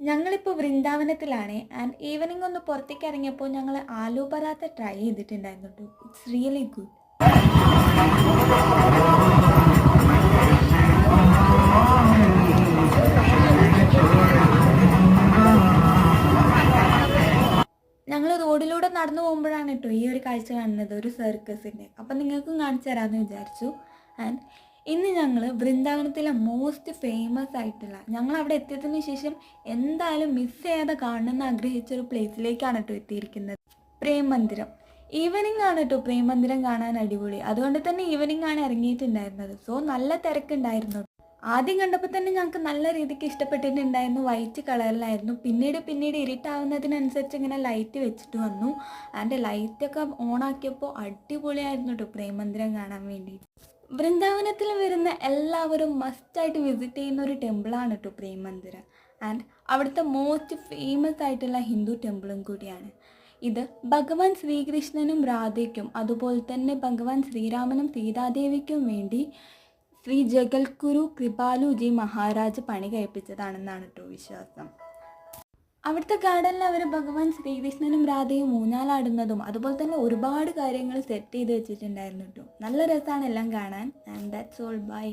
ഞങ്ങളിപ്പോൾ വൃന്ദാവനത്തിലാണ്. And evening ഒന്ന് പുറത്തേക്ക് ഇറങ്ങിയപ്പോൾ ഞങ്ങൾ ആലു പറാത്ത ട്രൈ ചെയ്തിട്ടുണ്ടായിരുന്നു കേട്ടോ. It's really good. ഞങ്ങൾ റോഡിലൂടെ നടന്നു പോകുമ്പോഴാണ് കേട്ടോ ഈ ഒരു കാഴ്ച കാണുന്നത്, ഒരു സർക്കസിൻ്റെ. അപ്പം നിങ്ങൾക്കും കാണിച്ചു തരാമെന്ന് വിചാരിച്ചു. ആൻഡ് ഇന്ന് ഞങ്ങൾ വൃന്ദാവനത്തിലെ മോസ്റ്റ് ഫേമസ് ആയിട്ടുള്ള, ഞങ്ങൾ അവിടെ എത്തിയതിന് ശേഷം എന്തായാലും മിസ് ചെയ്യാതെ കാണണമെന്ന് ആഗ്രഹിച്ചൊരു പ്ലേസിലേക്കാണ് കേട്ടോ എത്തിയിരിക്കുന്നത്. പ്രേം മന്ദിരം. ഈവനിങ് ആണ് കേട്ടോ പ്രേം മന്ദിരം കാണാൻ അടിപൊളി. അതുകൊണ്ട് തന്നെ ഈവനിങ് ആണ് ഇറങ്ങിയിട്ടുണ്ടായിരുന്നത്. സോ നല്ല തിരക്കുണ്ടായിരുന്നു. ആദ്യം കണ്ടപ്പോൾ തന്നെ ഞങ്ങൾക്ക് നല്ല രീതിക്ക് ഇഷ്ടപ്പെട്ടിട്ടുണ്ടായിരുന്നു. വൈറ്റ് കളറിലായിരുന്നു. പിന്നീട് ഇരുട്ടാവുന്നതിനനുസരിച്ച് ഇങ്ങനെ ലൈറ്റ് വെച്ചിട്ട് വന്നു. ആൻഡ് ലൈറ്റൊക്കെ ഓണാക്കിയപ്പോൾ അടിപൊളിയായിരുന്നു കേട്ടോ പ്രേം മന്ദിരം കാണാൻ വേണ്ടി. വൃന്ദാവനത്തിൽ വരുന്ന എല്ലാവരും മസ്റ്റായിട്ട് വിസിറ്റ് ചെയ്യുന്ന ഒരു ടെമ്പിളാണ് കേട്ടോ പ്രേം മന്ദിരം. ആൻഡ് അവിടുത്തെ മോസ്റ്റ് ഫേമസ് ആയിട്ടുള്ള ഹിന്ദു ടെമ്പിളും കൂടിയാണ് ഇത്. ഭഗവാൻ ശ്രീകൃഷ്ണനും രാധയ്ക്കും അതുപോലെ തന്നെ ഭഗവാൻ ശ്രീരാമനും സീതാദേവിക്കും വേണ്ടി ശ്രീ ജഗൽഗുരു കൃപാലുജി മഹാരാജ് പണി കഴിപ്പിച്ചതാണെന്നാണ് കേട്ടോ വിശ്വാസം. അവിടുത്തെ ഗാർഡനിൽ അവർ ഭഗവാൻ ശ്രീകൃഷ്ണനും രാധയും ഊഞ്ഞാലാടുന്നതും അതുപോലെ തന്നെ ഒരുപാട് കാര്യങ്ങൾ സെറ്റ് ചെയ്ത് വെച്ചിട്ടുണ്ടായിരുന്നു കേട്ടോ. നല്ല രസമാണ് എല്ലാം കാണാൻ. And that's all. ബൈ.